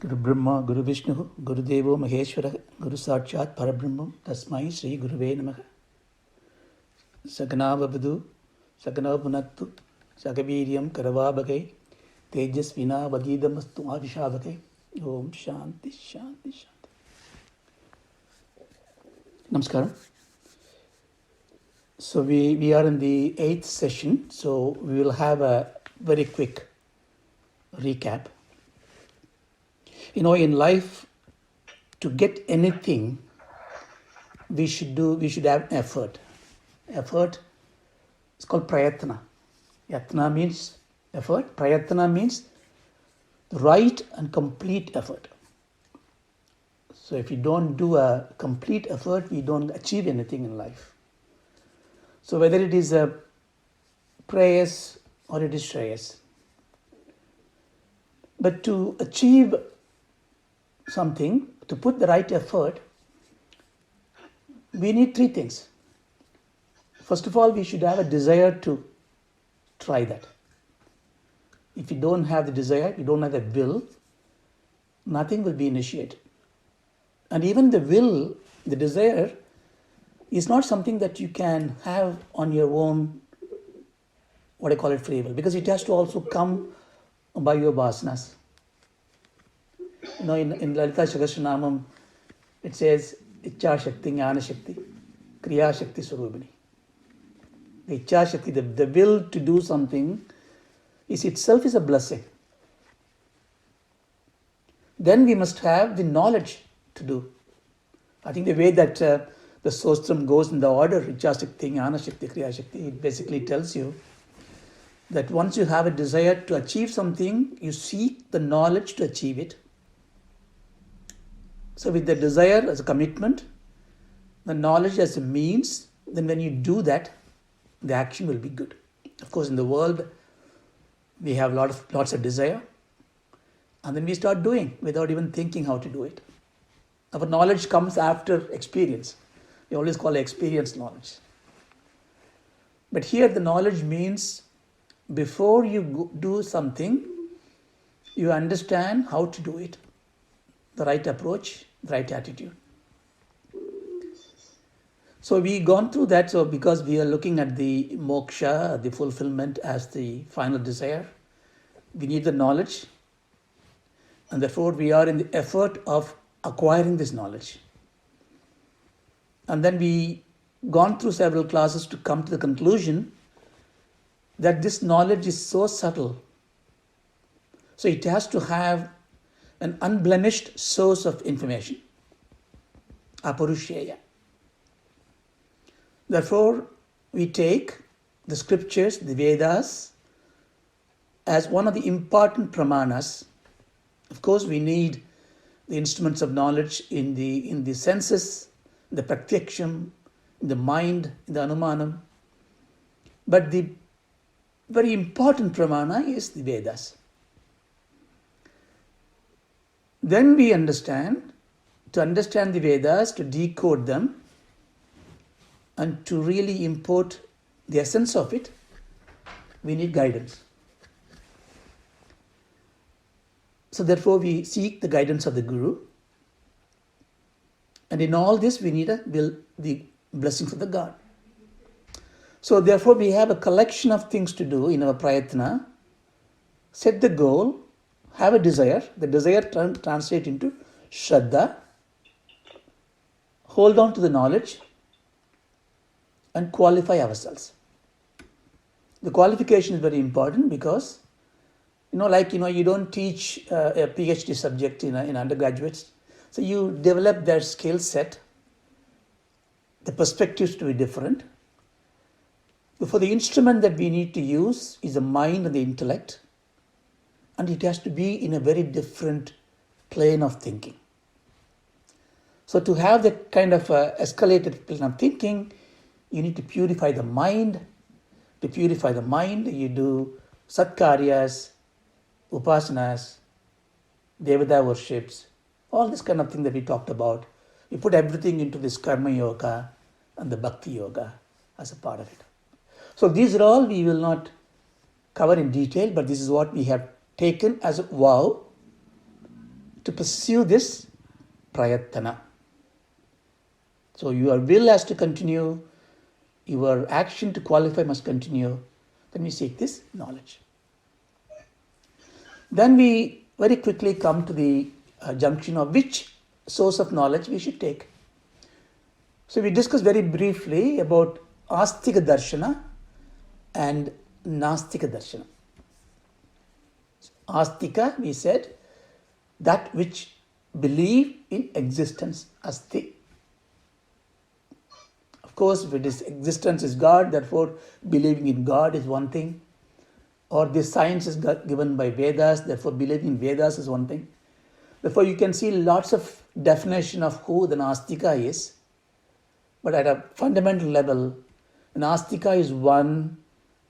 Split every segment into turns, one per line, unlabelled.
Guru Brahma, Guru Vishnu, Guru Devo Maheshwara, Guru Sakshat Parabrahmam, Tasmai Sri Guruve Namaha. Sakana Vavadu, Sakana Punattu, Sakaviryam Karavabhagai, Tejas Vina Vadidamastu Avishabhagai. Om Shanti Shanti Shanti. Namaskaram. So we are in the 8th session, so we will have a very quick recap. You know, in life, to get anything, we should have effort. Effort is called prayatna. Yatna means effort. Prayatna means right and complete effort. So if you don't do a complete effort, we don't achieve anything in life. So whether it is a prayas or it is shreyas. But to achieve something, to put the right effort, we need three things. First of all, we should have a desire to try that. If you don't have the desire, you don't have the will, nothing will be initiated. And even the will, the desire, is not something that you can have on your own, what I call it, free will, because it has to also come by your vasanas. You know, in Lalita Sahasranamam, it says, Ichcha Shakti, Jnana Shakti, Kriya Shakti Swarupini. The Ichcha Shakti, the will to do something, is itself is a blessing. Then we must have the knowledge to do. I think the way that the Sostram goes in the order, Ichcha Shakti, Jnana Shakti, Kriya Shakti, it basically tells you that once you have a desire to achieve something, you seek the knowledge to achieve it. So with the desire as a commitment, the knowledge as a means, then when you do that, the action will be good. Of course, in the world, we have lots of desire, and then we start doing without even thinking how to do it. Our knowledge comes after experience. We always call it experience knowledge. But here the knowledge means before you do something, you understand how to do it, the right approach, the right attitude. So we've gone through that. So because we are looking at the moksha, the fulfillment as the final desire, we need the knowledge. And therefore we are in the effort of acquiring this knowledge. And then we gone through several classes to come to the conclusion that this knowledge is so subtle. So it has to have an unblemished source of information, aparusheya. Therefore, we take the scriptures, the Vedas, as one of the important pramanas. Of course, we need the instruments of knowledge in the senses, the pratyaksham, in the mind, in the anumanam. But the very important pramana is the Vedas. Then we understand, to understand the Vedas, to decode them, and to really import the essence of it, we need guidance. So therefore we seek the guidance of the Guru. And in all this we need the blessings of the God. So therefore we have a collection of things to do in our prayatna. Set the goal, have a desire, the desire translate into Shraddha, hold on to the knowledge, and qualify ourselves. The qualification is very important because, you don't teach a PhD subject in undergraduates. So you develop their skill set, the perspectives to be different. For the instrument that we need to use is the mind and the intellect, and it has to be in a very different plane of thinking. So to have that kind of escalated plane of thinking, you need to purify the mind. To purify the mind, you do satkaryas, upasanas, devata worships, all this kind of thing that we talked about. You put everything into this karma yoga and the bhakti yoga as a part of it. So these are all we will not cover in detail, but this is what we have taken as a vow to pursue this prayatana. So your will has to continue, your action to qualify must continue. Then we seek this knowledge. Then we very quickly come to the junction of which source of knowledge we should take. So we discussed very briefly about Astika Darshana and Nastika Darshana. Astika, we said, that which believe in existence, asti. Of course, if it is existence is God, therefore believing in God is one thing. Or this science is given by Vedas, therefore believing in Vedas is one thing. Therefore you can see lots of definition of who the Nastika is. But at a fundamental level, an Astika is one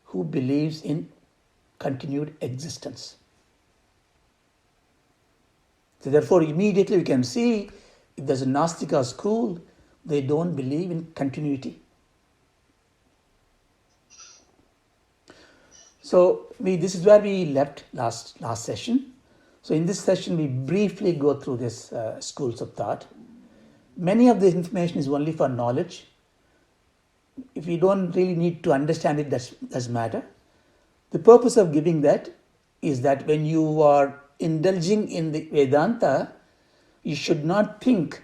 who believes in continued existence. So therefore, immediately we can see if there's a Nastika school, they don't believe in continuity. So this is where we left last session. So in this session, we briefly go through this schools of thought. Many of this information is only for knowledge. If you don't really need to understand it, doesn't matter. The purpose of giving that is that when you are indulging in the Vedanta, you should not think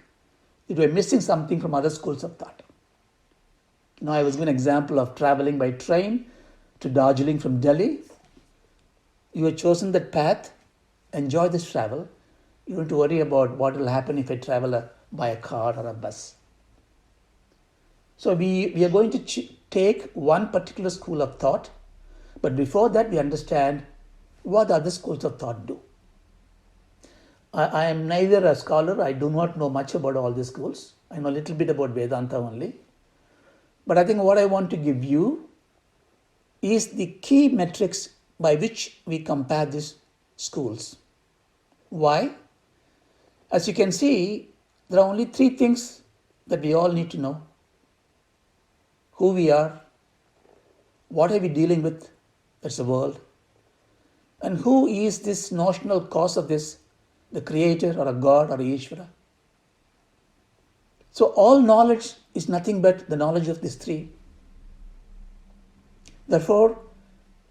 that you are missing something from other schools of thought. Now, I was given an example of traveling by train to Darjeeling from Delhi. You have chosen that path, enjoy this travel. You don't have to worry about what will happen if I travel by a car or a bus. So we are going to take one particular school of thought, but before that we understand what other schools of thought do. I am neither a scholar, I do not know much about all these schools. I know a little bit about Vedanta only. But I think what I want to give you is the key metrics by which we compare these schools. Why? As you can see, there are only three things that we all need to know. Who we are, what are we dealing with, that's the world, and who is this notional cause of this, the creator or a God or a Ishvara. So all knowledge is nothing but the knowledge of these three. Therefore,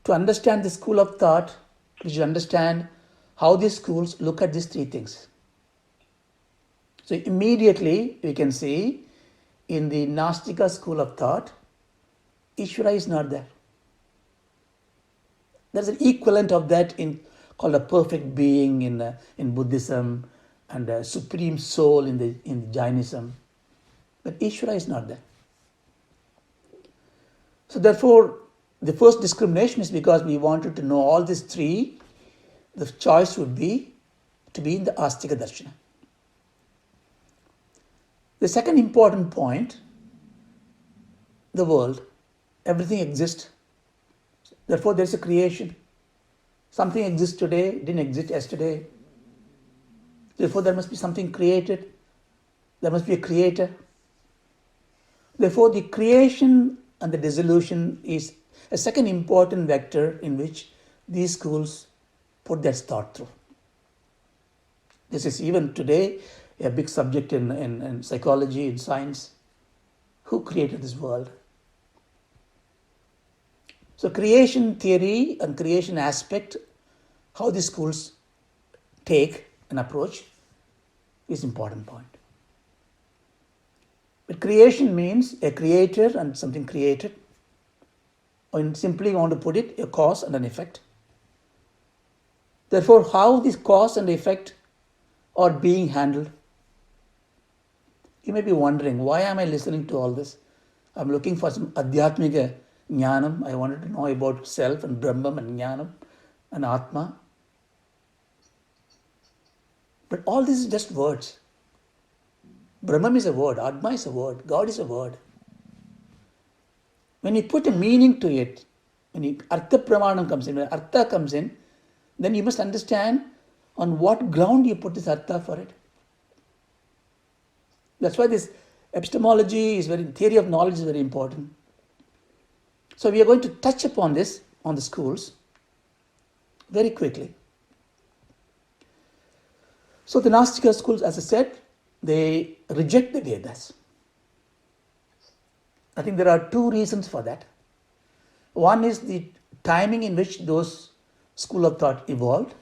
to understand the school of thought, we should understand how these schools look at these three things. So immediately we can see in the Nastika school of thought, Ishvara is not there. There's an equivalent of that called a perfect being in Buddhism and a supreme soul in Jainism. But Ishvara is not there. So therefore, the first discrimination is because we wanted to know all these three, the choice would be to be in the Astika Darshana. The second important point, the world. Everything exists. Therefore, there is a creation. Something exists today, didn't exist yesterday. Therefore, there must be something created. There must be a creator. Therefore, the creation and the dissolution is a second important vector in which these schools put their thought through. This is even today a big subject in psychology, in science. Who created this world? So creation theory and creation aspect, how these schools take an approach is important point. But creation means a creator and something created. Or simply want to put it, a cause and an effect. Therefore, how this cause and effect are being handled. You may be wondering, why am I listening to all this? I'm looking for some adhyatmika jnanam. I wanted to know about self and Brahman and jnanam and Atma. But all this is just words. Brahman is a word, Atma is a word, God is a word. When you put a meaning to it, when Artha Pramanam comes in, when Artha comes in, then you must understand on what ground you put this Artha for it. That's why this epistemology theory of knowledge is very important. So we are going to touch upon this on the schools very quickly. So the Nastika schools, as I said, they reject the Vedas. I think there are two reasons for that. One is the timing in which those school of thought evolved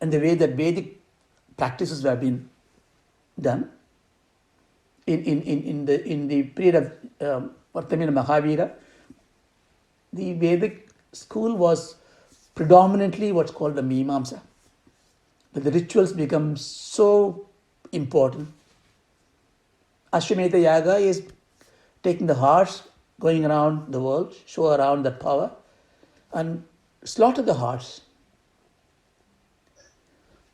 and the way that Vedic practices have been done. In the period of Vartamina Mahavira, the Vedic school was predominantly what's called the Mimamsa. But the rituals become so important. Ashwamedha Yaga is taking the horse, going around the world, show around that power, and slaughter the horse.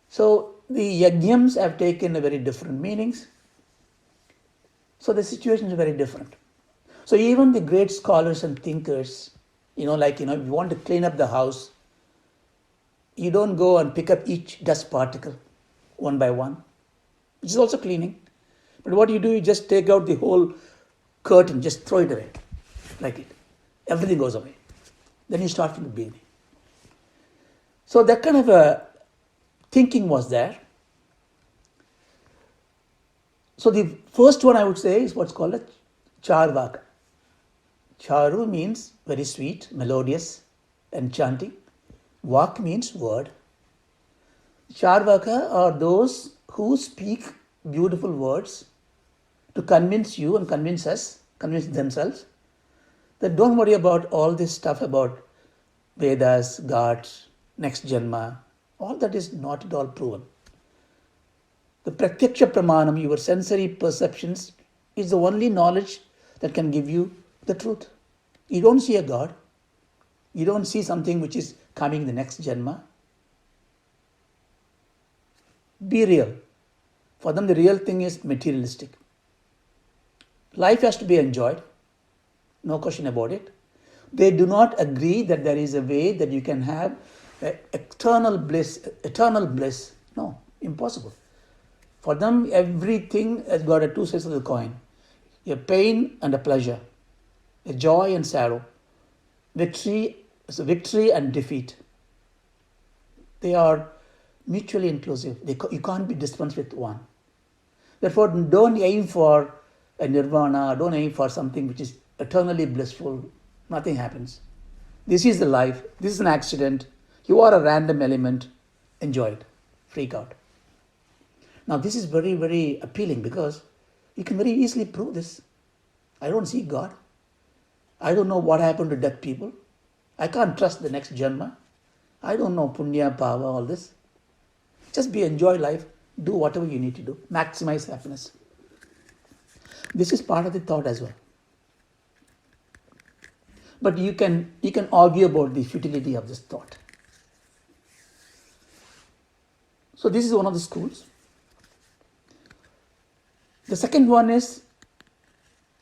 So the yajnams have taken a very different meanings. So the situation is very different. So even the great scholars and thinkers, if you want to clean up the house, you don't go and pick up each dust particle one by one, which is also cleaning. But what you do, you just take out the whole curtain, just throw it away, like it. Everything goes away. Then you start from the beginning. So that kind of a thinking was there. So the first one I would say is what's called a charvaka. Charu means very sweet, melodious, enchanting. Vak means word. Charvaka are those who speak beautiful words to convince you and convince themselves that don't worry about all this stuff about Vedas, gods, next Janma. All that is not at all proven. The pratyaksha pramanam, your sensory perceptions, is the only knowledge that can give you the truth. You don't see a God. You don't see something which is coming the next Janma. Be real. For them, the real thing is materialistic. Life has to be enjoyed. No question about it. They do not agree that there is a way that you can have eternal bliss. No, impossible. For them, everything has got a two sides of the coin. A pain and a pleasure. A joy and sorrow. Victory and defeat. They are mutually inclusive. You can't be dispensed with one. Therefore, don't aim for a nirvana. Don't aim for something which is eternally blissful. Nothing happens. This is the life. This is an accident. You are a random element. Enjoy it. Freak out. Now, this is very, very appealing because you can very easily prove this. I don't see God. I don't know what happened to dead people. I can't trust the next Janma. I don't know Punya, Pava, all this. Just enjoy life. Do whatever you need to do. Maximize happiness. This is part of the thought as well. But you can argue about the futility of this thought. So this is one of the schools. The second one is,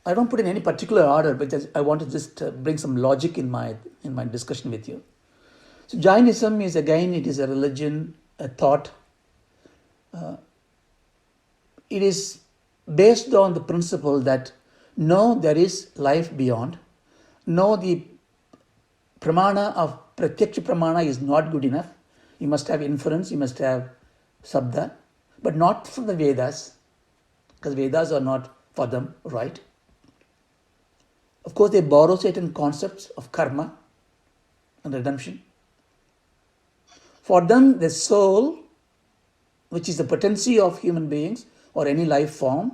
I don't put in any particular order, but I want to just bring some logic in my discussion with you. So Jainism is, again, it is a religion, a thought. It is based on the principle that no, there is life beyond. No, the pramana of pratyaksha pramana is not good enough. You must have inference, you must have sabda, but not from the Vedas, because Vedas are not for them right. Of course, they borrow certain concepts of karma and redemption. For them, the soul, which is the potency of human beings or any life form,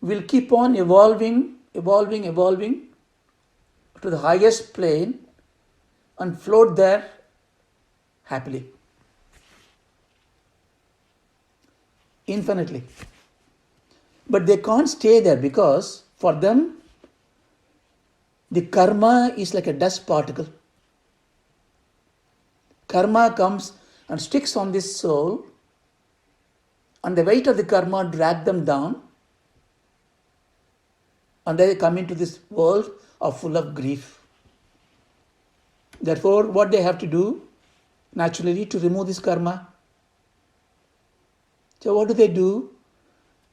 will keep on evolving to the highest plane and float there happily. Infinitely. But they can't stay there because for them, the karma is like a dust particle. Karma comes and sticks on this soul, and the weight of the karma drags them down, and they come into this world full of grief. Therefore, what they have to do, naturally, to remove this karma. So what do?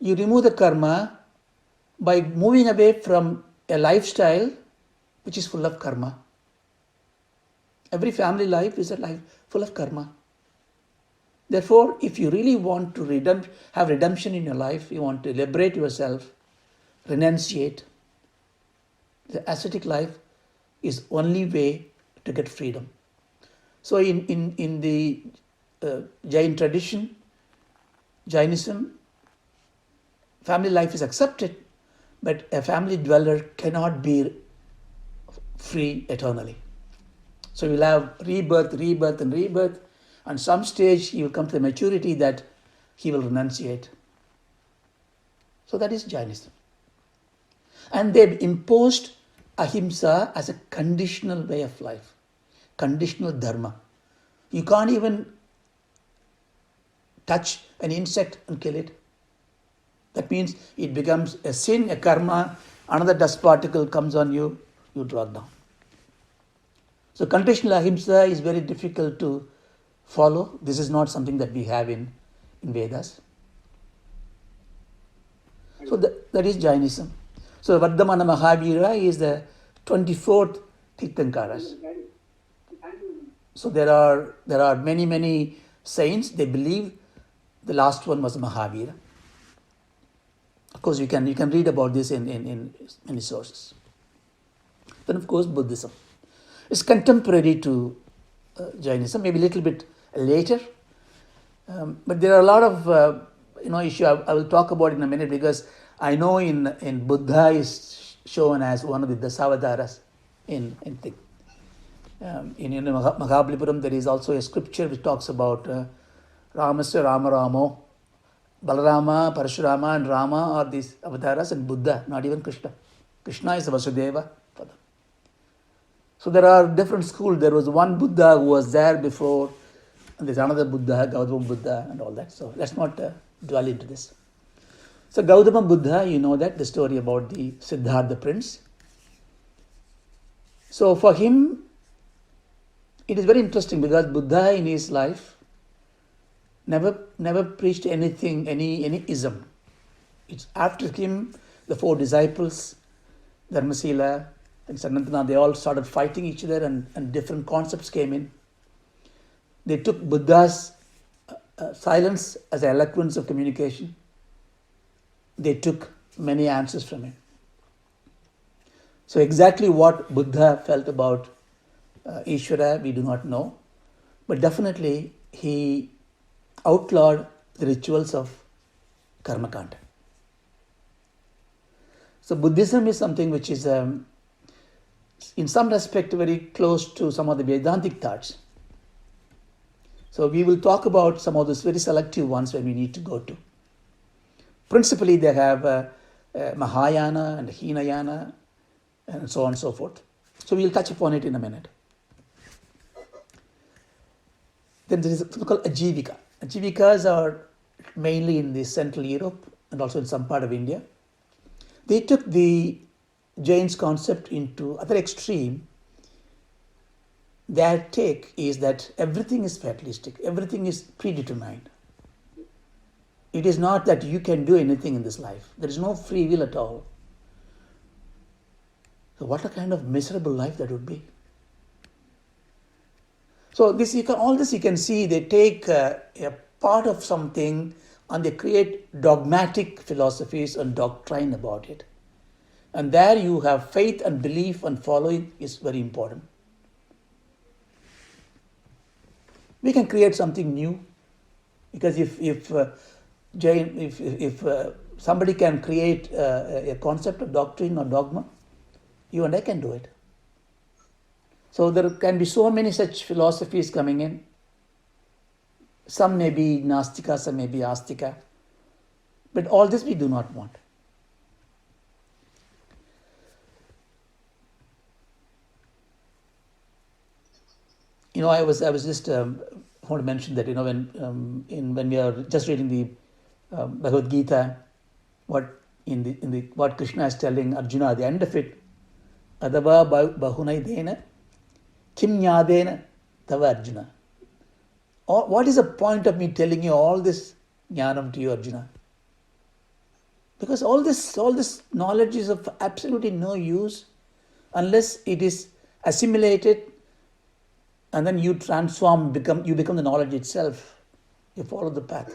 You remove the karma by moving away from a lifestyle which is full of karma. Every family life is a life full of karma. Therefore, if you really want to have redemption in your life, you want to liberate yourself, renunciate, the ascetic life is only way to get freedom. So in the Jain tradition, Jainism, family life is accepted, but a family dweller cannot be free eternally. So you'll have rebirth, rebirth, and rebirth. And some stage he will come to the maturity that he will renunciate. So that is Jainism. And they've imposed ahimsa as a conditional way of life, conditional dharma. You can't even touch an insect and kill it. That means it becomes a sin, a karma, another dust particle comes on you, you drop down. So conditional ahimsa is very difficult to follow. This is not something that we have in Vedas. So that is Jainism. So Vardhamana Mahavira is the 24th Tirthankaras. So there are many saints. They believe the last one was Mahavira. Of course, you can read about this in many sources. Then of course Buddhism is contemporary to Jainism, maybe a little bit later. But there are a lot of issues I will talk about in a minute, because I know in Buddha is shown as one of the Dasavadaras in Mahabalipuram. There is also a scripture which talks about Ramasya Rama Ramo, Balarama, Parashurama and Rama are these avatars, and Buddha, not even Krishna. Krishna is Vasudeva for them. So there are different schools. There was one Buddha who was there before, and there's another Buddha, Gautama Buddha, and all that. So let's not dwell into this. So Gautama Buddha, you know that, the story about the Siddhartha prince. So for him, it is very interesting because Buddha in his life never preached anything, any ism. It's after him, the 4 disciples, Dharmasila and Sanatana, they all started fighting each other, and different concepts came in. They took Buddha's silence as an eloquence of communication. They took many answers from him. So exactly what Buddha felt about Ishvara, we do not know. But definitely he outlawed the rituals of karma kanda. So Buddhism is something which is in some respect very close to some of the Vedantic thoughts. So we will talk about some of those very selective ones when we need to go to. Principally they have Mahayana and Hinayana and so on and so forth. So we'll touch upon it in a minute. Then there is something called Ajivika. Ajivikas are mainly in the Central Europe and also in some part of India. They took the Jain's concept into other extreme. Their take is that everything is fatalistic, everything is predetermined. It is not that you can do anything in this life. There is no free will at all. So what a kind of miserable life that would be. So all this you can see, they take a part of something and they create dogmatic philosophies and doctrine about it. And there you have faith and belief and following is very important. We can create something new, because if somebody can create a concept of doctrine or dogma, you and I can do it. So there can be so many such philosophies coming in. Some may be Nastika, some may be Astika. But all this we do not want. I was just want to mention that when we are just reading the Bhagavad Gita, what Krishna is telling Arjuna at the end of it, Adava Bahunaidena Kim Nyadena Tava Arjuna. What is the point of me telling you all this jnanam to you, Arjuna? Because all this knowledge is of absolutely no use unless it is assimilated and then you transform, you become the knowledge itself. You follow the path.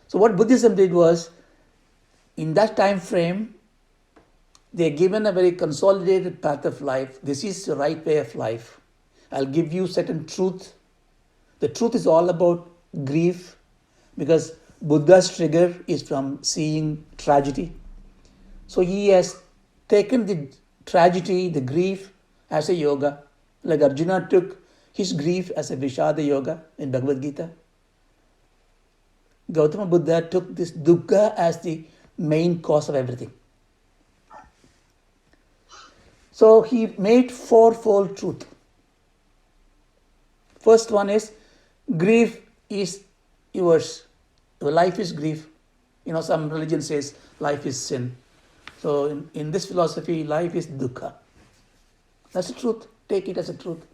So what Buddhism did was, in that time frame, they are given a very consolidated path of life. This is the right way of life. I'll give you certain truth. The truth is all about grief, because Buddha's trigger is from seeing tragedy. So he has taken the tragedy, the grief, as a yoga. Like Arjuna took his grief as a Vishada yoga in Bhagavad Gita. Gautama Buddha took this dukkha as the main cause of everything. So he made fourfold truth. First one is, grief is yours. Your life is grief. Some religion says life is sin. So in this philosophy, life is dukkha. That's the truth. Take it as a truth.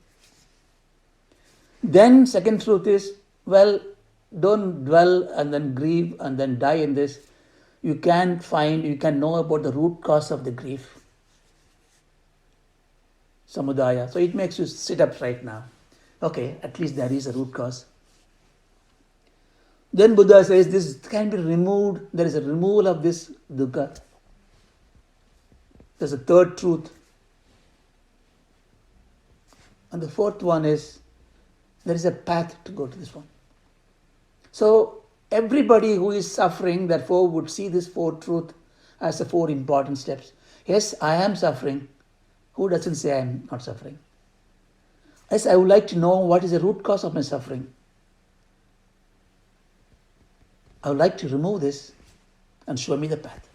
Then second truth is, don't dwell and then grieve and then die in this. You can know about the root cause of the grief. Samudaya. So it makes you sit up right now. Okay, at least there is a root cause. Then Buddha says this can be removed. There is a removal of this dukkha. There's a third truth. And the fourth one is, there is a path to go to this one. So everybody who is suffering, therefore, would see this fourth truth as the four important steps. Yes, I am suffering. Who doesn't say I am not suffering? Yes, I would like to know what is the root cause of my suffering. I would like to remove this and show me the path.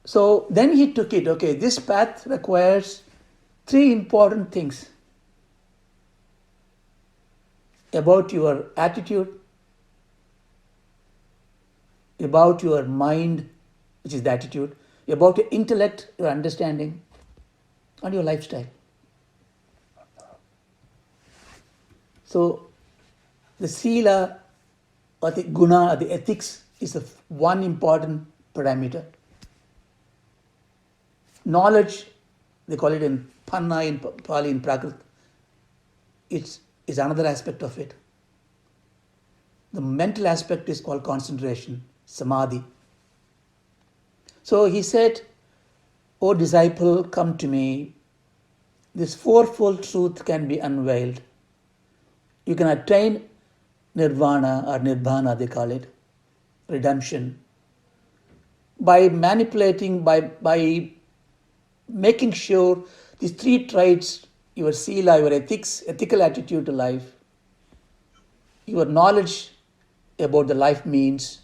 So then he took it. Okay, this path requires three important things. About your attitude, about your mind, which is the attitude, about your intellect, your understanding, and your lifestyle. So the sila or the guna or the ethics is the one important parameter. Knowledge, they call it in panna, in Pali, in Prakrit, is another aspect of it. The mental aspect is called concentration, samadhi. So he said, O disciple, come to me. This fourfold truth can be unveiled. You can attain nirvana or nibbana, they call it, redemption, by manipulating, by making sure these three traits, your sila, your ethics, ethical attitude to life, your knowledge about the life means,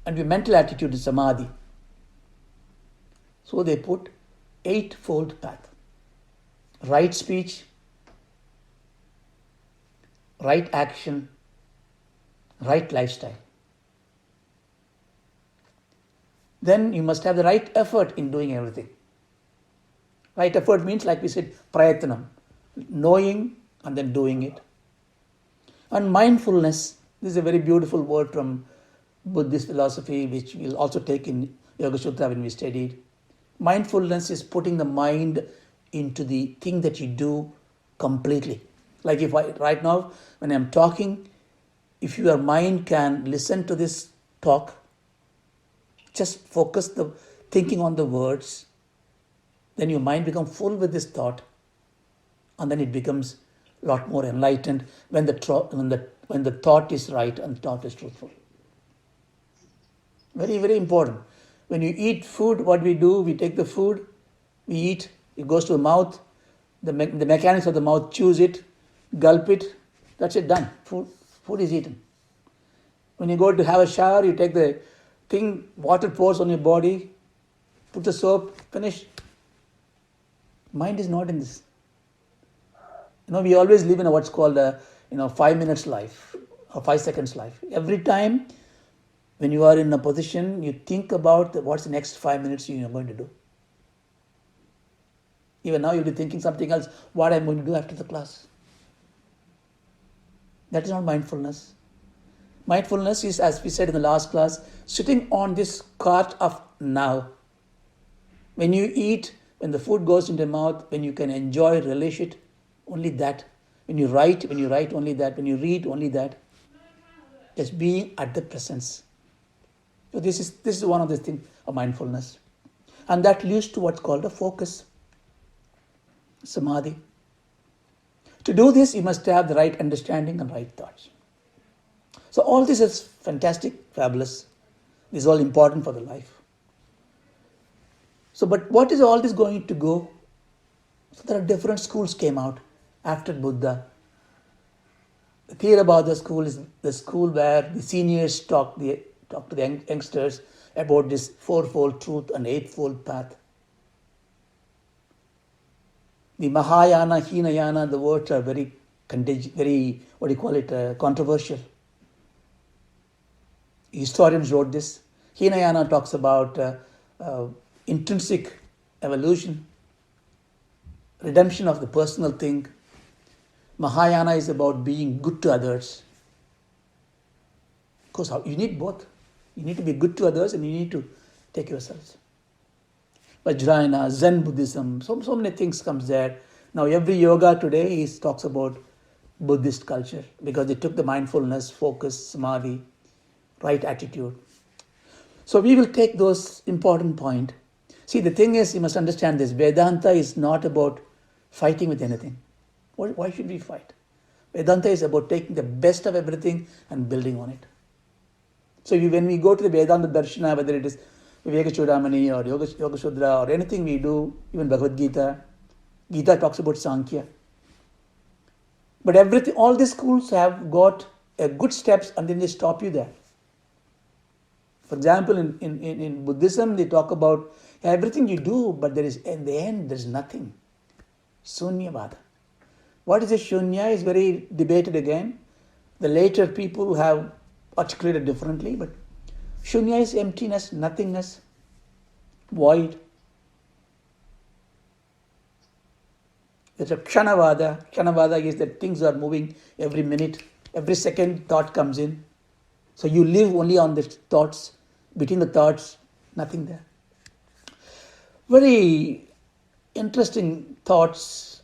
and your mental attitude is samadhi. So they put eightfold path. Right speech, right action, right lifestyle. Then you must have the right effort in doing everything. Right effort means, like we said, prayatnam, knowing and then doing it. And mindfulness, this is a very beautiful word from Buddhist philosophy, which we'll also take in Yoga Sutra when we studied. Mindfulness is putting the mind into the thing that you do completely. Like if right now, when I'm talking, if your mind can listen to this talk, just focus the thinking on the words, then your mind becomes full with this thought, and then it becomes a lot more enlightened when the thought is right and the thought is truthful. Very, very important. When you eat food, what we do, we take the food, we eat, it goes to the mouth, the mechanics of the mouth chews it, gulp it, that's it, done. Food is eaten. When you go to have a shower, you take the thing, water pours on your body, put the soap, finish. Mind is not in this. We always live in what's called a 5 minutes life or 5 seconds life. Every time when you are in a position, you think about what's the next 5 minutes you're going to do. Even now you'll be thinking something else, what I'm going to do after the class. That is not mindfulness. Mindfulness is, as we said in the last class, sitting on this cart of now. When you eat, when the food goes into your mouth, when you can enjoy, relish it, only that. When you write only that. When you read, only that. Just being at the presence. So this is one of the things of mindfulness. And that leads to what's called a focus, samadhi. To do this, you must have the right understanding and right thoughts. So all this is fantastic, fabulous. This is all important for the life. So, but what is all this going to go? So there are different schools came out after Buddha. The Theravada school is the school where the seniors talk to the youngsters about this fourfold truth and eightfold path. The Mahayana, Hinayana, the words are very controversial. Historians wrote this. Hinayana talks about intrinsic evolution, redemption of the personal thing. Mahayana is about being good to others. Of course, you need both. You need to be good to others and you need to take yourselves. Vajrayana, Zen Buddhism, so many things comes there. Now every yoga today talks about Buddhist culture because they took the mindfulness, focus, samadhi, right attitude. So we will take those important points. See, the thing is, you must understand this. Vedanta is not about fighting with anything. Why should we fight? Vedanta is about taking the best of everything and building on it. So when we go to the Vedanta Darshana, whether it is Viveka Chudamani or Yoga Sudra or anything we do, even Bhagavad Gita, Gita talks about Samkhya. But all these schools have got a good steps and then they stop you there. For example, in Buddhism, they talk about everything you do, but there is, in the end, there is nothing. Sunyavada. What is a shunya is very debated again. The later people have articulated differently, but shunya is emptiness, nothingness, void. There's a kshanavada. Kshanavada is that things are moving every minute, every second thought comes in. So you live only on the thoughts, between the thoughts, nothing there. Very interesting thoughts,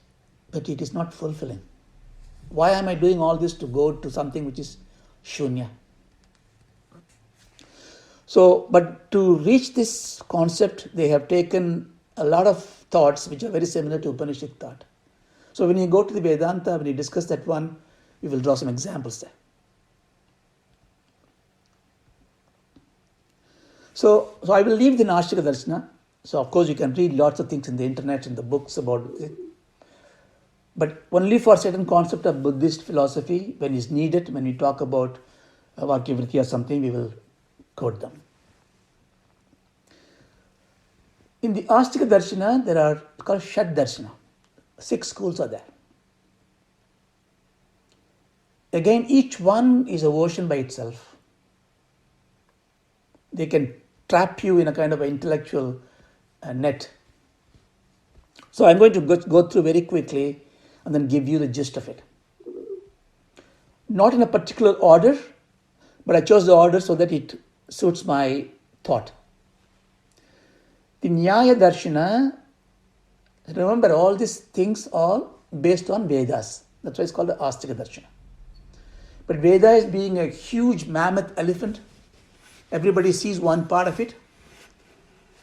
but it is not fulfilling. Why am I doing all this to go to something which is shunya? So, but to reach this concept, they have taken a lot of thoughts which are very similar to Upanishad thought. So when you go to the Vedanta, when you discuss that one, we will draw some examples there. So I will leave the Nastika Darshana. So of course you can read lots of things in the internet, in the books about it. But only for certain concept of Buddhist philosophy, when it's needed, when we talk about Vakyavritti or something, we will quote them. In the Astika Darshana, there are called Shad Darshana. 6 schools are there. Again, each one is a version by itself. They can trap you in a kind of intellectual net. So I'm going to go through very quickly and then give you the gist of it. Not in a particular order, but I chose the order so that it suits my thought. The Nyaya Darshana, remember all these things are based on Vedas. That's why it's called the Astika Darshana. But Veda is being a huge mammoth elephant. Everybody sees one part of it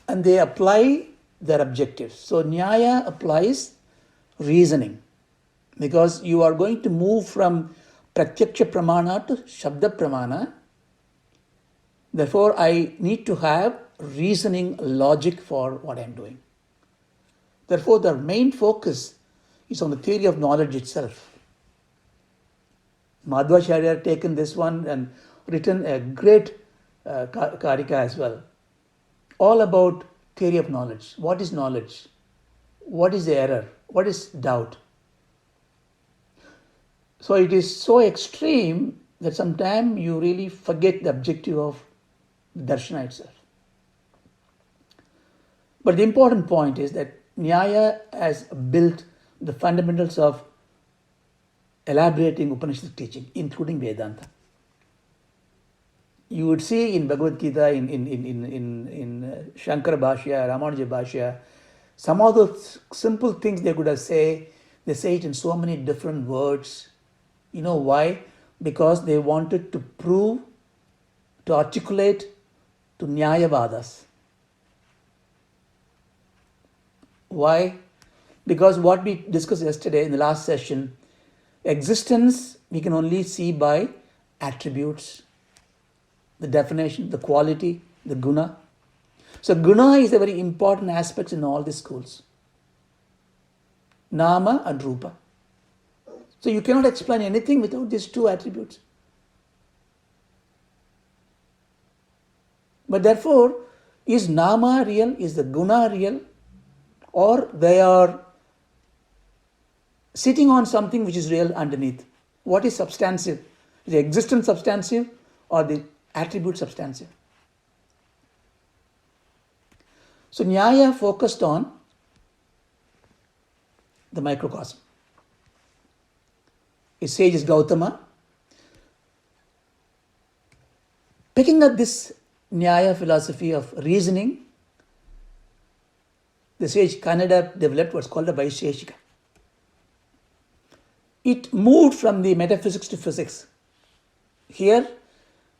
and they apply their objectives. So Nyaya applies reasoning because you are going to move from Pratyaksha Pramana to Shabda Pramana. Therefore, I need to have reasoning logic for what I am doing. Therefore, the main focus is on the theory of knowledge itself. Madhvacharya had taken this one and written a great Karika as well. All about theory of knowledge. What is knowledge? What is the error? What is doubt? So it is so extreme that sometimes you really forget the objective of the Darshana itself. But the important point is that Nyaya has built the fundamentals of elaborating Upanishad teaching, including Vedanta. You would see in Bhagavad Gita, in Shankara Bhashya, Ramanuja Bhashya, some of those simple things they could have say, They say it in so many different words. You know why? Because they wanted to prove, to articulate to Nyayavadas. Why? Because what we discussed yesterday in the last session, existence we can only see by attributes, the definition, the quality, the guna. So guna is a very important aspect in all the schools. Nama and Rupa. So you cannot explain anything without these two attributes. But therefore, is Nama real? Is the guna real? Or they are sitting on something which is real underneath? What is substantive? Is the existence substantive or the attribute substantive? So Nyaya focused on the microcosm. His sage is Gautama. Picking up this Nyaya philosophy of reasoning, the sage Kannada developed what's called a Vaisheshika. It moved from the metaphysics to physics. Here,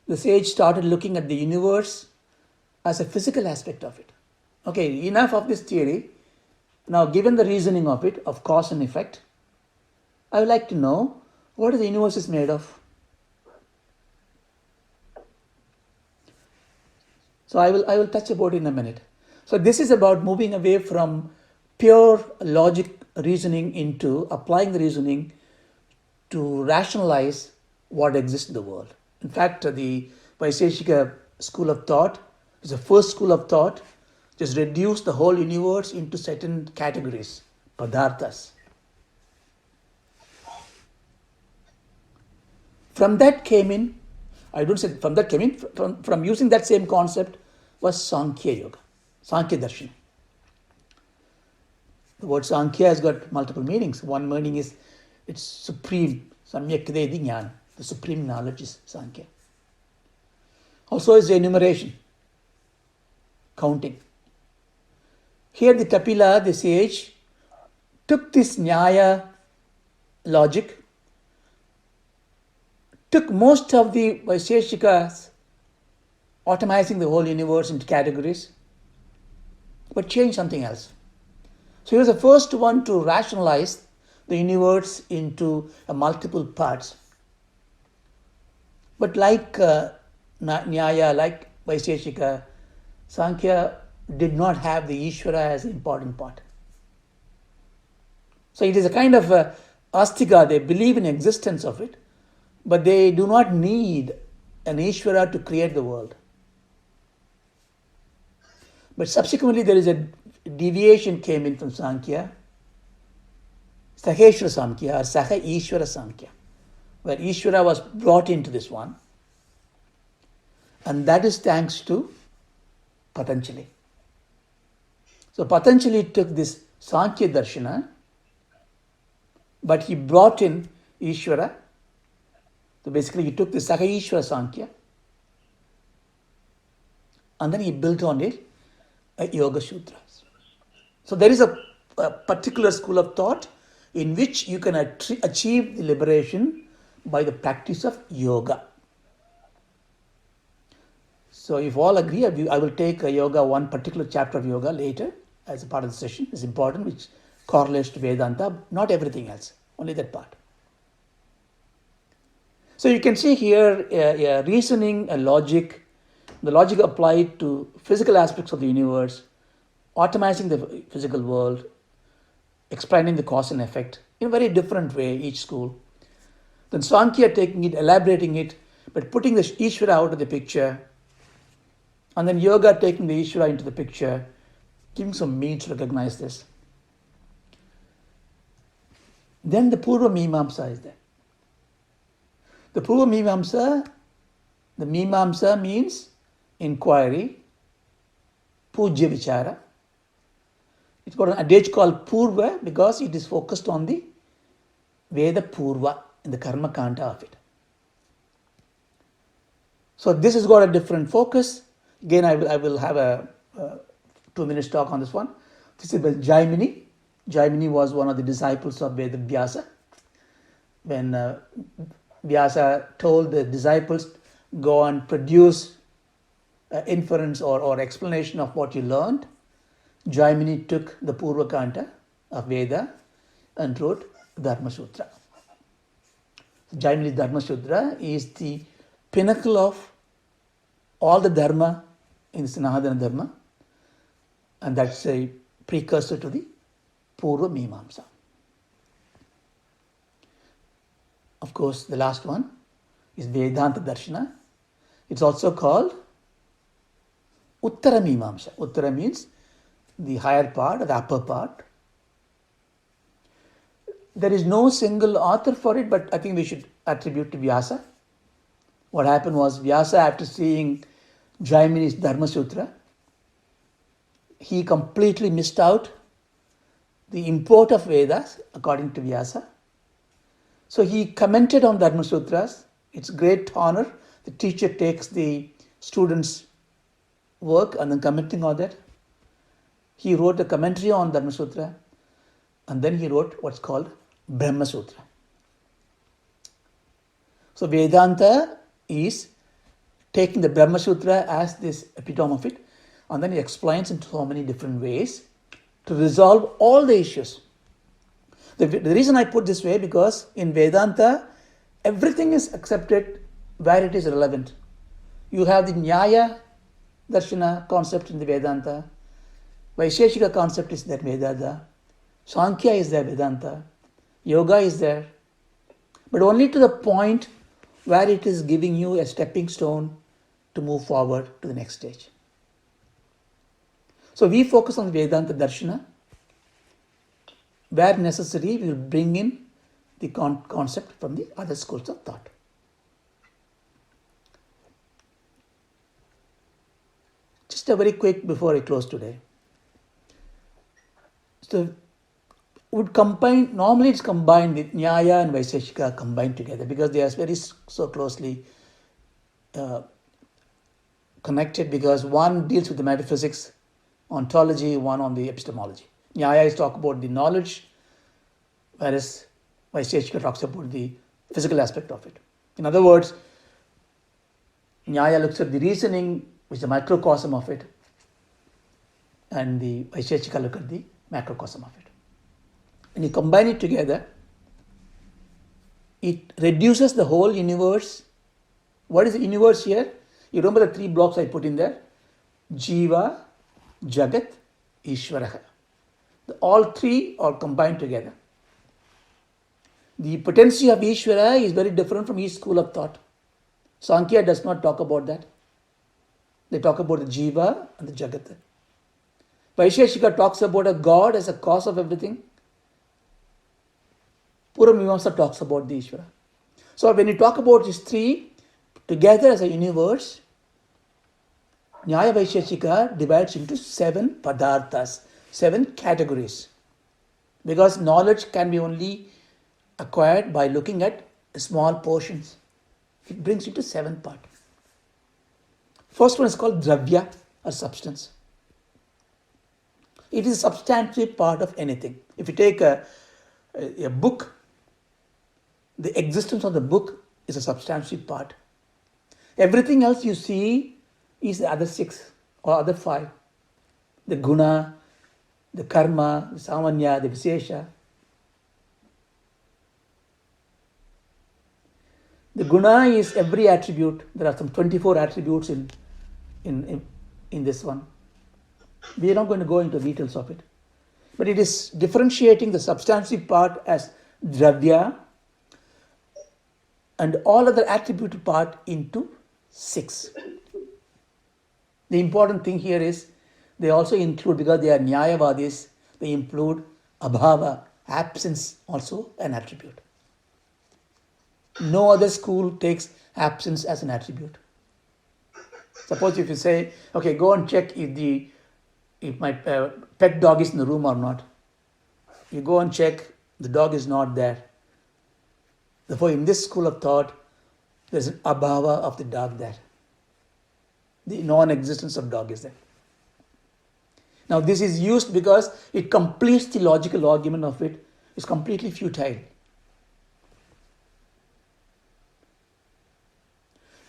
the sage started looking at the universe as a physical aspect of it. Okay, enough of this theory. Now, given the reasoning of it, of cause and effect, I would like to know what the universe is made of. So I will touch about it in a minute. So this is about moving away from pure logic reasoning into applying the reasoning to rationalize what exists in the world. In fact, the Vaisheshika school of thought is the first school of thought, just reduce the whole universe into certain categories, padarthas. From that came in, I don't say from that came in, from using that same concept was Samkhya Yoga, Samkhya Darshana. The word Samkhya has got multiple meanings. One meaning is it's supreme, Samyak Vedhi Jnana, the supreme knowledge is Samkhya. Also is the enumeration, counting. Here the Kapila, the sage, took this Nyaya logic, took most of the Vaisheshikas, atomizing the whole universe into categories, but changed something else. So he was the first one to rationalize the universe into multiple parts. But like Nyaya, like Vaisheshika, Sankhya did not have the Ishvara as an important part. So it is a kind of Astika, they believe in existence of it, but they do not need an Ishvara to create the world. But subsequently there is a deviation came in from Sankhya, Saheshwara Samkhya or Saha Ishvara Samkhya, where Ishvara was brought into this one. And that is thanks to Patanjali. So Patanjali took this Samkhya Darshana, but he brought in Ishvara. So basically he took the Saha Ishvara Samkhya and then he built on it a Yoga Sutras. So there is a particular school of thought in which you can achieve the liberation by the practice of yoga. So if all agree, I will take a yoga, one particular chapter of yoga later as a part of the session. It's important, which correlates to Vedanta, not everything else, only that part. So you can see here reasoning, a logic, the logic applied to physical aspects of the universe, automizing the physical world, explaining the cause and effect in a very different way, each school. Then Sankhya taking it, elaborating it, but putting the Ishvara out of the picture. And then Yoga taking the Ishvara into the picture, giving some means to recognize this. Then the Purva Mimamsa is there. The Purva Mimamsa, the Mimamsa means inquiry, Pujya Vichara. It's got an adage called Purva because it is focused on the Veda Purva in the Karma Kanta of it. So this has got a different focus. Again, I will have a 2 minutes talk on this one. This is by Jaimini, Jaimini was one of the disciples of Veda Vyasa. When Vyasa told the disciples, go and produce inference or explanation of what you learned, Jaimini took the Purva Kanta of Veda and wrote Dharma Sutra. Jaimini's Dharma Sutra is the pinnacle of all the Dharma in Sanatana Dharma, and that's a precursor to the Purva Mimamsa. Of course, the last one is Vedanta Darshana. It's also called Uttara Mimamsa. Uttara means the higher part or the upper part. There is no single author for it, but I think we should attribute to Vyasa. What happened was Vyasa, after seeing Jaimini's Dharma Sutra, he completely missed out the import of Vedas according to Vyasa. So he commented on Dharma Sutras. It's great honor. The teacher takes the student's work and then commenting on that. He wrote a commentary on Dharma Sutra, and then he wrote what's called Brahma Sutra. So Vedanta is taking the Brahma Sutra as this epitome of it, and then he explains in so many different ways to resolve all the issues. The reason I put this way, because in Vedanta, everything is accepted where it is relevant. You have the Nyaya Darshana concept in the Vedanta, Vaisheshika concept is there Vedanta, Samkhya is there Vedanta, Yoga is there, but only to the point where it is giving you a stepping stone to move forward to the next stage. So we focus on Vedanta Darshana. Where necessary, we will bring in the concept from the other schools of thought. Just a very quick before I close today. So would combine, normally it's combined with Nyaya and Vaisheshika combined together because they are very so closely connected, because one deals with the metaphysics, ontology, one on the epistemology. Nyaya is talk about the knowledge, whereas Vaisheshika talks about the physical aspect of it. In other words, Nyaya looks at the reasoning, which is the microcosm of it, and the Vaisheshika look at the macrocosm of it. When you combine it together, it reduces the whole universe. What is the universe here? You remember the three blocks I put in there? Jiva, Jagat, Ishvaraha. All three are combined together. The potency of Ishvara is very different from each school of thought. Sankhya does not talk about that. They talk about the Jiva and the Jagat. Vaisheshika talks about a God as a cause of everything. Purva Mimamsa talks about the Ishvara. So when you talk about these three together as a universe, Nyaya Vaisheshika divides into 7 padarthas, 7 categories. Because knowledge can be only acquired by looking at small portions. It brings you to 7 parts. First one is called Dravya, or substance. It is a substantive part of anything. If you take a book, the existence of the book is a substantive part. Everything else you see is the other 6 or other 5. The guna, the karma, the samanya, the visesha. The guna is every attribute. There are some 24 attributes in this one. We are not going to go into details of it. But it is differentiating the substantive part as dravya and all other attributed part into 6. The important thing here is they also include, because they are Nyayavadis, they include abhava, absence, also an attribute. No other school takes absence as an attribute. Suppose if you say, okay, go and check if my pet dog is in the room or not. You go and check, the dog is not there. Therefore, in this school of thought, there is an abhava of the dog there. The non-existence of dog is there. Now this is used because it completes the logical argument of it. It's completely futile.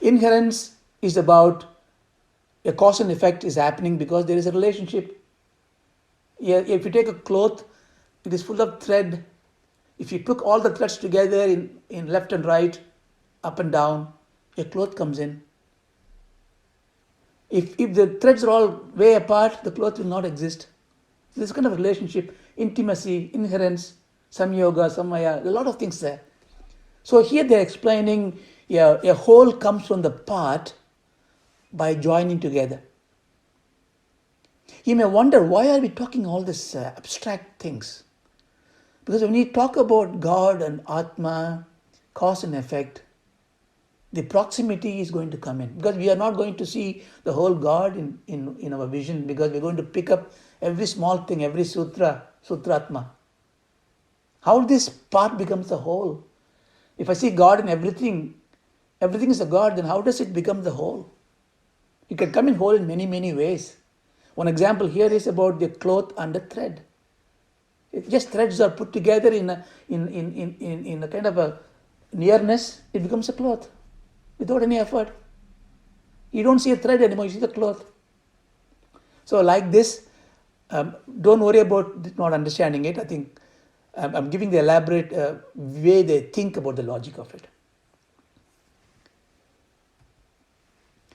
Inherence is about a cause and effect is happening because there is a relationship. Yeah, if you take a cloth, it is full of thread. If you put all the threads together in left and right, up and down, a cloth comes in. If the threads are all way apart, the cloth will not exist. This kind of relationship, intimacy, inherence, samyoga, samvaya, a lot of things there. So here they're explaining a whole comes from the part by joining together. You may wonder, why are we talking all these abstract things? Because when you talk about God and Atma, cause and effect, the proximity is going to come in. Because we are not going to see the whole God in our vision, because we're going to pick up every small thing, every sutratma. How this part becomes the whole? If I see God in everything, everything is a God, then how does it become the whole? It can come in whole in many, many ways. One example here is about the cloth and the thread. If just threads are put together in a kind of a nearness, it becomes a cloth without any effort. You don't see a thread anymore, you see the cloth. So like this, don't worry about not understanding it. I think I'm giving the elaborate way they think about the logic of it.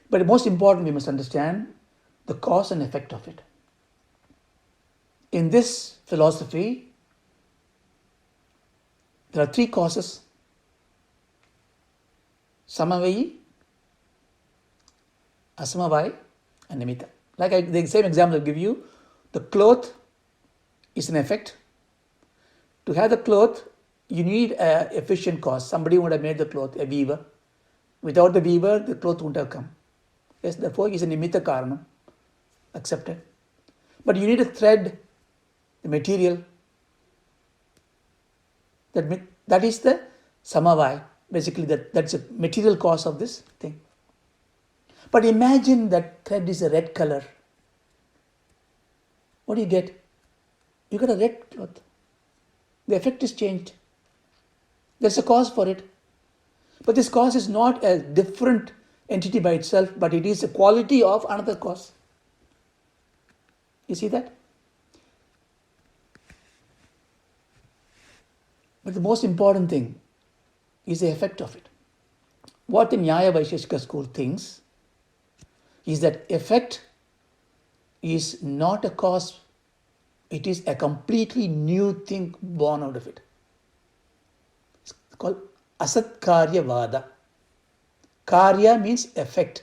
But most important, we must understand the cause and effect of it. In this philosophy, there are three causes: samavayi, asamavayi, and nimitta. Like the same example I'll give you, the cloth is an effect. To have the cloth, you need an efficient cause. Somebody would have made the cloth, a weaver. Without the weaver, the cloth wouldn't have come. Yes, therefore, is a nimitta karanam, accepted. But you need a thread, the material. That is the samavai. Basically, that's a material cause of this thing. But imagine that thread is a red color. What do you get? You get a red cloth. The effect is changed. There's a cause for it. But this cause is not a different entity by itself, but it is a quality of another cause. You see that? But the most important thing is the effect of it. What the Nyaya-Vaisheshika school thinks is that effect is not a cause, it is a completely new thing born out of it. It's called Asatkarya Vada. Karya means effect.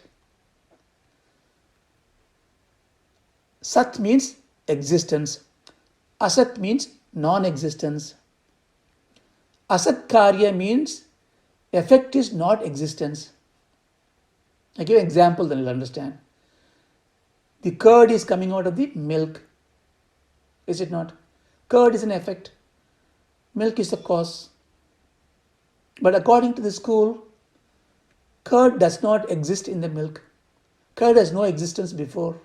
Sat means existence. Asat means non-existence. Asat Karya means effect is not existence. I give an example, then you'll understand. The curd is coming out of the milk. Is it not? Curd is an effect. Milk is a cause. But according to the school, curd does not exist in the milk. Curd has no existence before.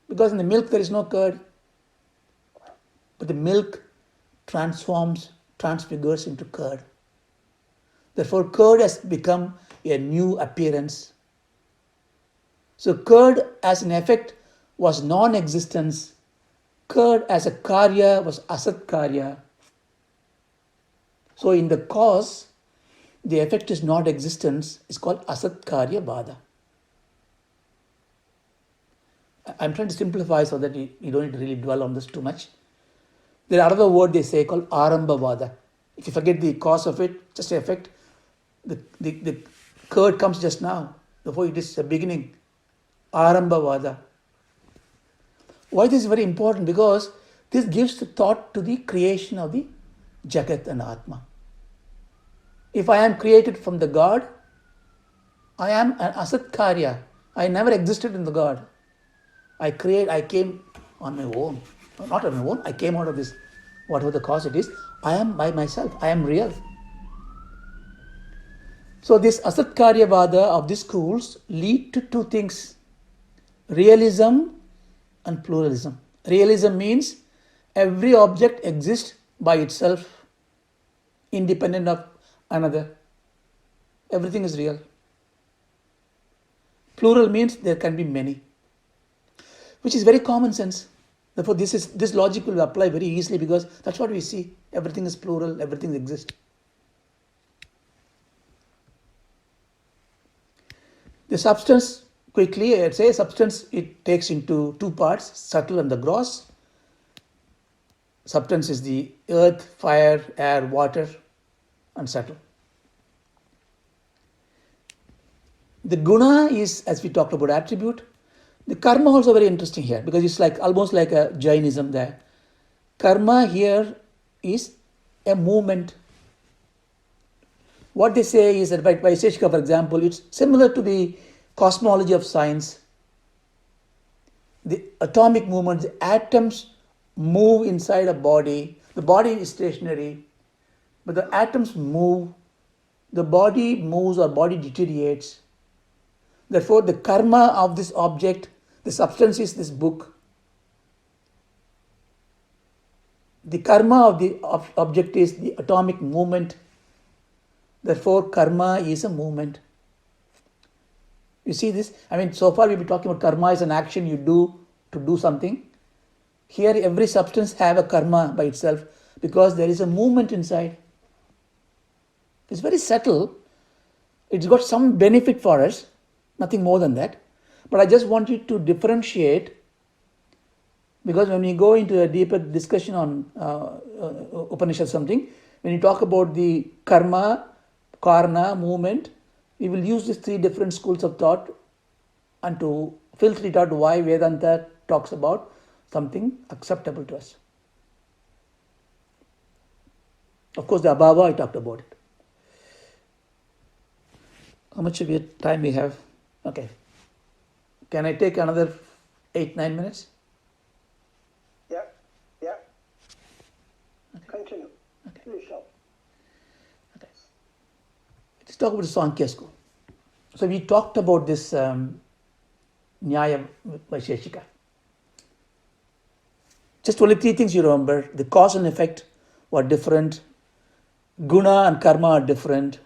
Because in the milk there is no curd. But the milk transfigures into curd. Therefore, curd has become a new appearance. So curd as an effect was non-existence. Curd as a karya was asat karya. So in the cause, the effect is not existence. It's called asat karya vada. I'm trying to simplify so that you don't need to really dwell on this too much. There are another word they say called aramba vada. If you forget the cause of it, just the effect, the curd comes just now. Therefore it is a beginning. Aramba vada. Why this is very important? Because this gives the thought to the creation of the Jagat and Atma. If I am created from the God, I am an asat karya. I never existed in the God. I came on my own. Not on my own, I came out of this, whatever the cause it is. I am by myself. I am real. So this asat karya vada of these schools lead to two things. realism and pluralism. Realism means every object exists by itself, independent of another. Everything is real. Plural means there can be many, which is very common sense. Therefore, this logic will apply very easily because that's what we see. Everything is plural, everything exists. The substance, quickly, I'd say substance, it takes into two parts, subtle and the gross. Substance is the earth, fire, air, water, and subtle. The guna is, as we talked about, attribute. The karma also very interesting here because it's like almost like a Jainism there. Karma here is a movement. What they say is that by Astika, for example, it's similar to the cosmology of science. The atomic movements, the atoms move inside a body. The body is stationary, but the atoms move. The body moves or body deteriorates. Therefore, the karma of this object, the substance is this book. The karma of the object is the atomic movement. Therefore, karma is a movement. You see this? I mean, so far we've been talking about karma as an action you do to do something. Here, every substance have a karma by itself because there is a movement inside. It's very subtle. It's got some benefit for us, nothing more than that. But I just want you to differentiate because when we go into a deeper discussion on Upanishad something, when you talk about the karma, karna, movement, we will use these three different schools of thought and to filter it out why Vedanta talks about something acceptable to us. Of course, the abhava, I talked about it. How much of your time we have? Okay. Can I take another 8-9 minutes?
Yeah. Okay. Continue.
Okay.
Finish up.
Okay. Let's talk about the Samkhya School. So we talked about this Nyaya Vaisheshika. Just only three things you remember. The cause and effect were different. Guna and karma are different.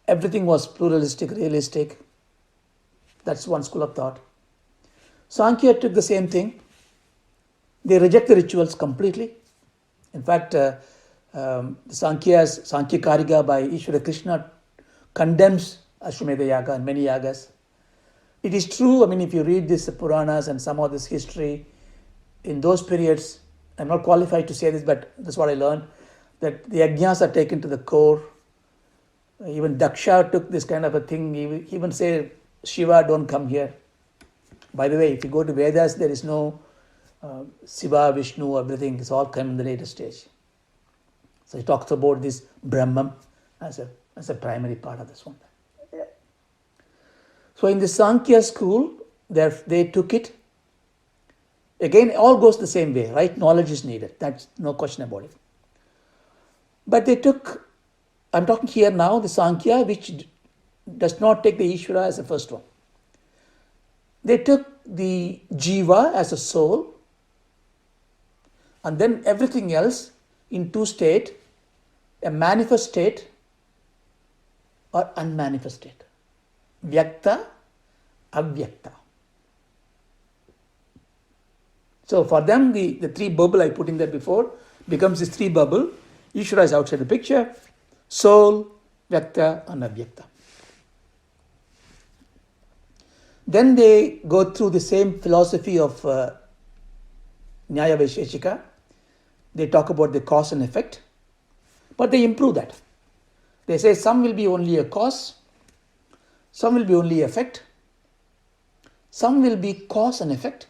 Everything was pluralistic, realistic. That's one school of thought. Sankhya took the same thing. They reject the rituals completely. In fact, the Sankhya Kariga by Ishvara Krishna condemns Ashwamedha Yaga and many yagas. It is true, I mean, if you read this Puranas and some of this history, in those periods, I'm not qualified to say this, but that's what I learned, that the yajnas are taken to the core. Even Daksha took this kind of a thing. He even said, Shiva, don't come here. By the way, if you go to Vedas, there is no Shiva, Vishnu, everything. It's all come in the later stage. So he talks about this Brahman as a primary part of this one.
Yeah.
So in the Samkhya school, they took it. Again, all goes the same way, right? Knowledge is needed. That's no question about it. But they took, I'm talking here now, the Sankhya, which does not take the Ishvara as the first one. They took the Jiva as a soul, and then everything else in two states, a manifest state or unmanifest state. Vyakta, avyakta. So for them, the three bubble I put in there before becomes this three bubble. Ishvara is outside the picture. Soul, Vyakta and Avyakta. Then they go through the same philosophy of Nyaya Vaisheshika. They talk about the cause and effect, but they improve that. They say some will be only a cause, some will be only effect, some will be cause and effect,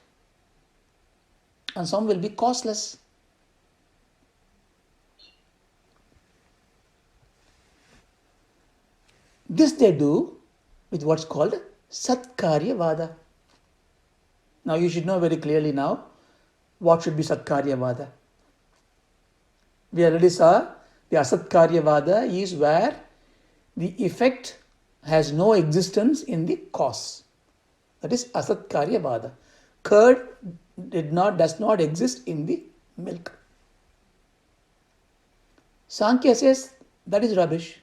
and some will be causeless. This they do with what's called Satkarya Vada. Now you should know very clearly now what should be Satkarya Vada. We already saw the Asatkarya Vada is where the effect has no existence in the cause. That is Asatkaryavada. Curd does not exist in the milk. Sankhya says that is rubbish.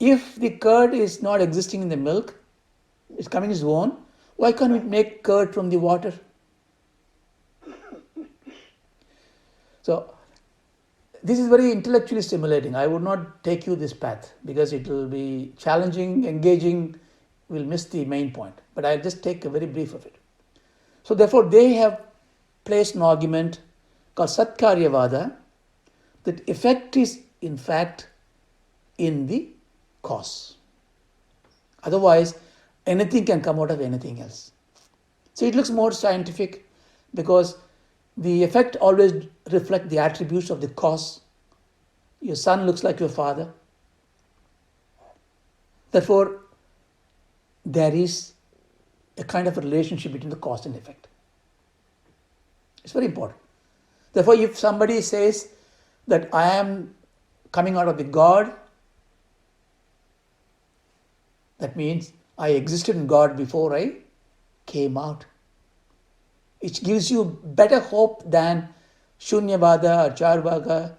If the curd is not existing in the milk, it's coming its own, why can't we make curd from the water? So, this is very intellectually stimulating. I would not take you this path because it will be challenging, engaging, we'll miss the main point. But I'll just take a very brief of it. So therefore, they have placed an argument called Satkaryavada, that effect is in fact in the cause. Otherwise, anything can come out of anything else. So it looks more scientific because the effect always reflects the attributes of the cause. Your son looks like your father. Therefore, there is a kind of a relationship between the cause and effect. It's very important. Therefore, if somebody says that I am coming out of the God, that means I existed in God before I came out. It gives you better hope than Shunyavada or Charvaka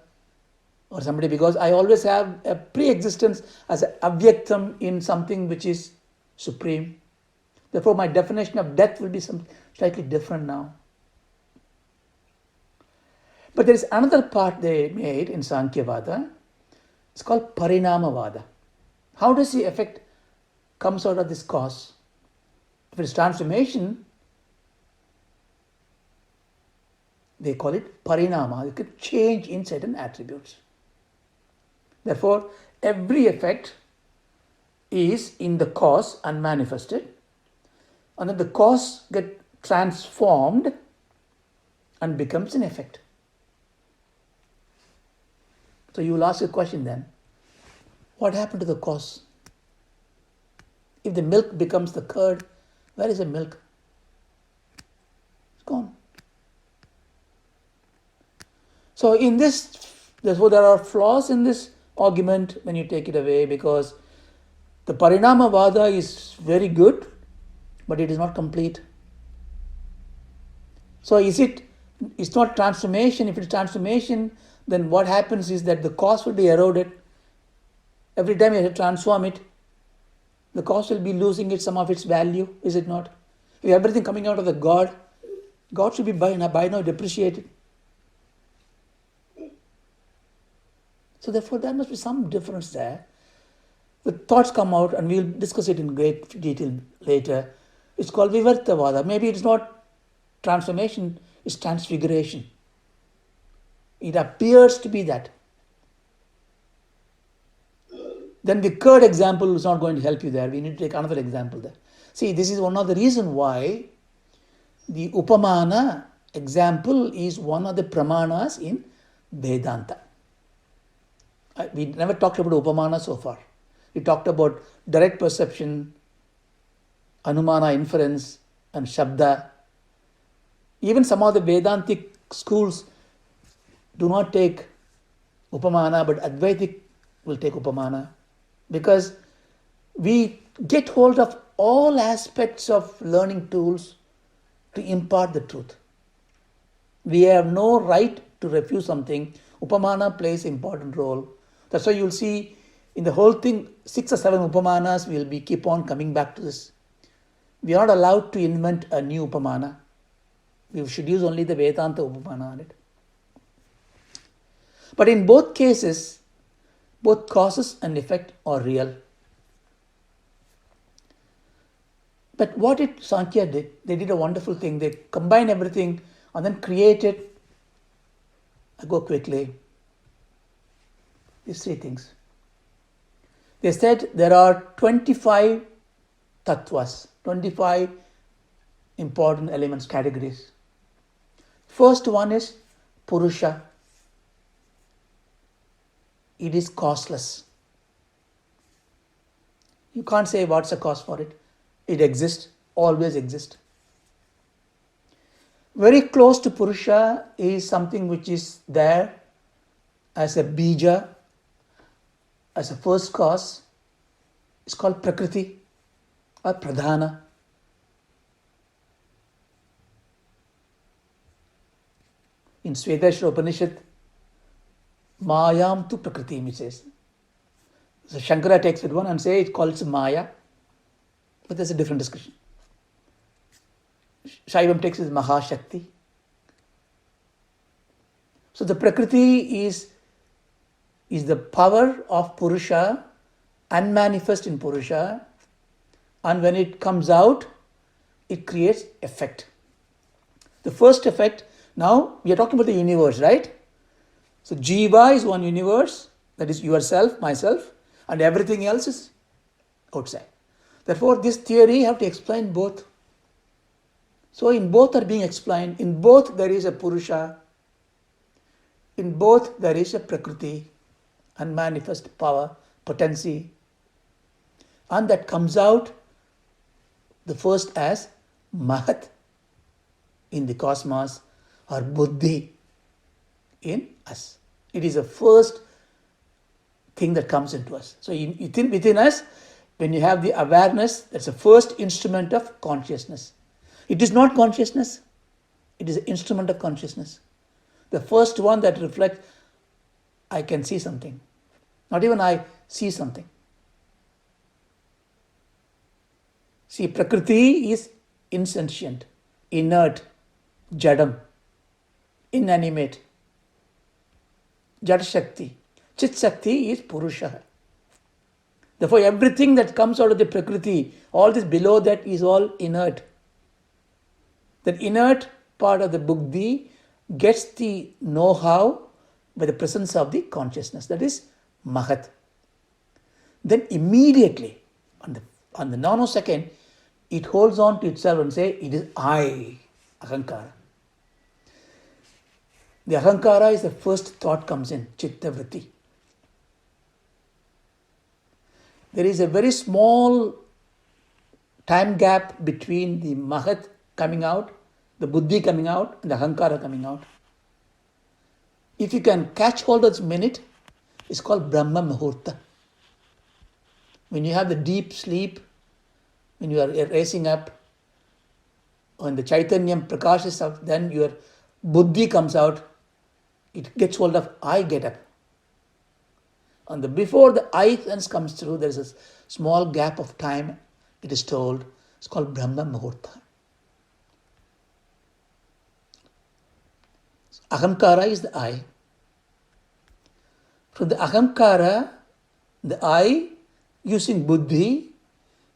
or somebody, because I always have a pre-existence as an avyaktam in something which is supreme. Therefore, my definition of death will be slightly different now. But there is another part they made in Sankhyavada. It's called Parinamavada. How does the effect comes out of this cause? If it is transformation, they call it Parinama. It could change in certain attributes. Therefore, every effect is in the cause unmanifested, and then the cause gets transformed and becomes an effect. So you will ask a question then, what happened to the cause? If the milk becomes the curd, where is the milk? It's gone. So in this, therefore there are flaws in this argument when you take it away, because the Parinamavada is very good, but it is not complete. So it's not transformation. If it's transformation, then what happens is that the cause will be eroded. Every time you transform it, the cause will be losing some of its value, is it not? If everything coming out of the God should be by now depreciated. So therefore there must be some difference there. The thoughts come out, and we'll discuss it in great detail later. It's called Vivartavada. Maybe it's not transformation, it's transfiguration. It appears to be that. Then the curd example is not going to help you there. We need to take another example there. See, this is one of the reasons why the Upamana example is one of the pramanas in Vedanta. We never talked about Upamana so far. We talked about direct perception, Anumana inference, and Shabda. Even some of the Vedantic schools do not take Upamana, but Advaitic will take Upamana, because we get hold of all aspects of learning tools to impart the truth. We have no right to refuse something. Upamana plays an important role. That's why you'll see in the whole thing, 6 or 7 Upamanas, we'll keep on coming back to this. We are not allowed to invent a new Upamana. We should use only the Vedanta Upamana on it. But in both cases, both causes and effect are real. But what did Sankhya did? They did a wonderful thing. They combined everything and then created, I go quickly, these 3 things. They said there are 25 tattvas, 25 important elements, categories. First one is Purusha. It is causeless. You can't say what's the cause for it. It exists, always exists. Very close to Purusha is something which is there as a bija, as a first cause. It's called Prakriti. or pradhana. In Svedashra Upanishad, Mayam tu Prakriti, it says. So Shankara takes it one and says it calls Maya, but there's a different discussion. Shaivam takes it as Mahashakti. So the Prakriti is the power of Purusha, unmanifest in Purusha, and when it comes out, it creates effect. The first effect, now we are talking about the universe, right? So Jiva is one universe, that is yourself, myself, and everything else is outside. Therefore, this theory you have to explain both. So in both are being explained. In both there is a Purusha. In both there is a Prakriti, unmanifest power, potency. And that comes out the first as Mahat in the cosmos or Buddhi in us. It is the first thing that comes into us. So within us, when you have the awareness, that's the first instrument of consciousness. It is not consciousness, it is an instrument of consciousness. The first one that reflects, I can see something. Not even I see something. See, Prakriti is insentient, inert, jadam, inanimate. Jad Shakti. Chit Shakti is Purusha. Therefore, everything that comes out of the Prakriti, all this below that is all inert. That inert part of the Buddhi gets the know-how by the presence of the consciousness. That is Mahat. Then immediately, on the nanosecond, it holds on to itself and says, it is I, Ahankara. The Ahankara is the first thought comes in, Chitta Vritti. There is a very small time gap between the Mahat coming out, the Buddhi coming out, and the Ahankara coming out. If you can catch hold of this minute, it's called Brahma Muhurta. When you have the deep sleep, when you are raising up, when the Chaitanyam prakashes out, then your Buddhi comes out, it gets hold of I get up. And before the I sense comes through, there is a small gap of time, it is told. It's called Brahma Muhurta. Ahamkara is the I. From the Ahamkara, the I, using Buddhi,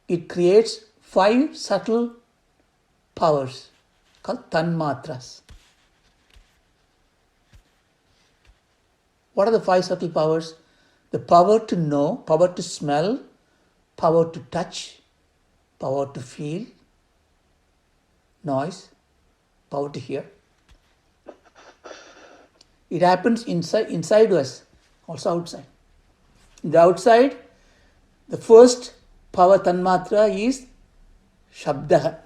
it creates 5 subtle powers called Tanmatras. What are the 5 subtle powers? The power to know, power to smell, power to touch, power to feel, noise, power to hear. It happens inside us, also outside. In the outside, the first power tanmatra is Shabda.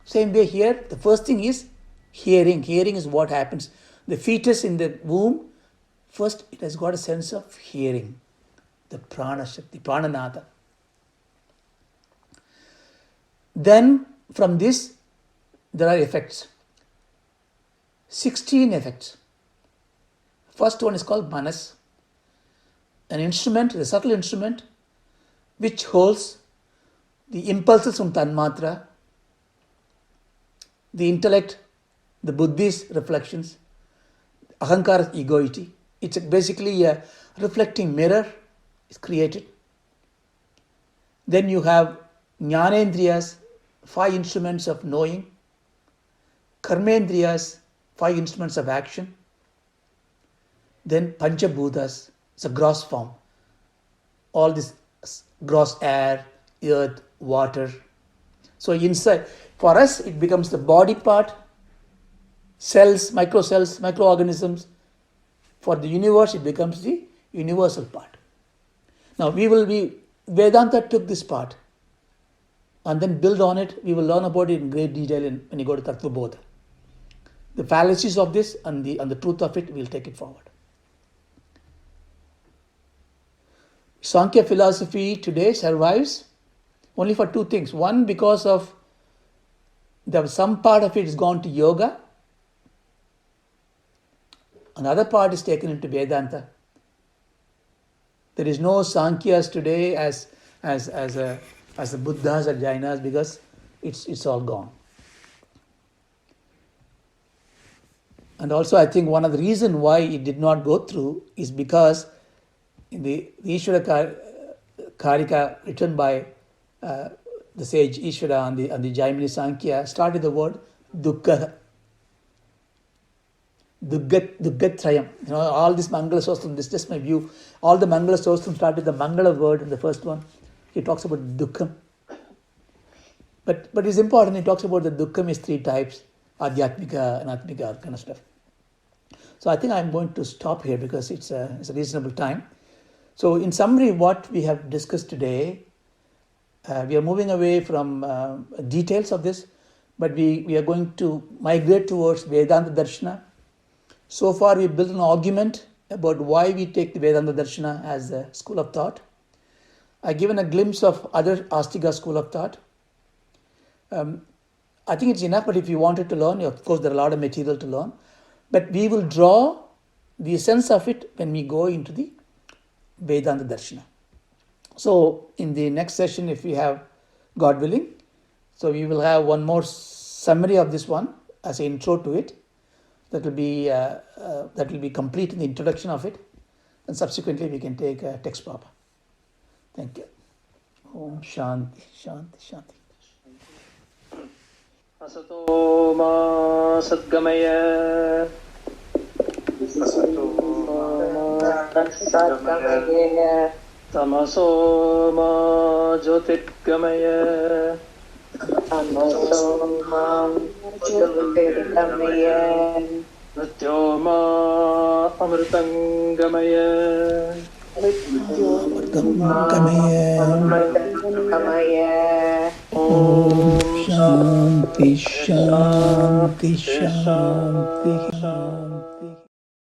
Same way here, the first thing is hearing. Hearing is what happens. The fetus in the womb, first it has got a sense of hearing. The prana shakti, prananada. Then from this, there are effects. 16 effects. First one is called manas. An instrument, a subtle instrument, which holds the impulses from tanmatra, the intellect, the Buddhist reflections, Ahankara's egoity. It's basically a reflecting mirror is created. Then you have Jnanendriyas, 5 instruments of knowing. Karmendriyas, 5 instruments of action. Then Panchabhutas, it's a gross form. All this gross air, earth, water. So inside, for us, it becomes the body part, cells, microorganisms. For the universe, it becomes the universal part. Now, Vedanta took this part and then build on it. We will learn about it in great detail when you go to Tattva Bodha. The fallacies of this and the truth of it, we'll take it forward. Sankhya philosophy today survives only for two things. One, because of some part of it is gone to yoga. Another part is taken into Vedanta. There is no Sankhyas today as the Buddhas or Jainas because it's all gone. And also I think one of the reasons why it did not go through is because the Ishvara Karika written by the sage Ishvara on the Jaimini Sankhya started the word Dukkha. Duggatrayam. All this Mangala Sostram, this is just my view. All the Mangala Sostram start with the Mangala word in the first one. He talks about Dukkham. But it's important, he talks about the Dukkham is three types, Adhyatmika, Anatmika, kind of stuff. So I think I'm going to stop here because it's a reasonable time. So in summary, what we have discussed today, we are moving away from details of this, but we are going to migrate towards Vedanta Darshana. So far we built an argument about why we take the Vedanta Darshana as a school of thought. I've given a glimpse of other Astika school of thought. I think it's enough, but if you wanted to learn, of course there are a lot of material to learn. But we will draw the essence of it when we go into the Vedanta Darshana. So in the next session, if we have God willing, so we will have one more summary of this one as an intro to it. That will be complete in the introduction of it, and subsequently we can take a text papa. Thank you. Om Shanti, Shanti, Shanti.
Asato ma sadgamaya. Tamaso ma jyotirgamaya. Natyoma amritangamaya.
Om Shanti, Shanti, Shanti.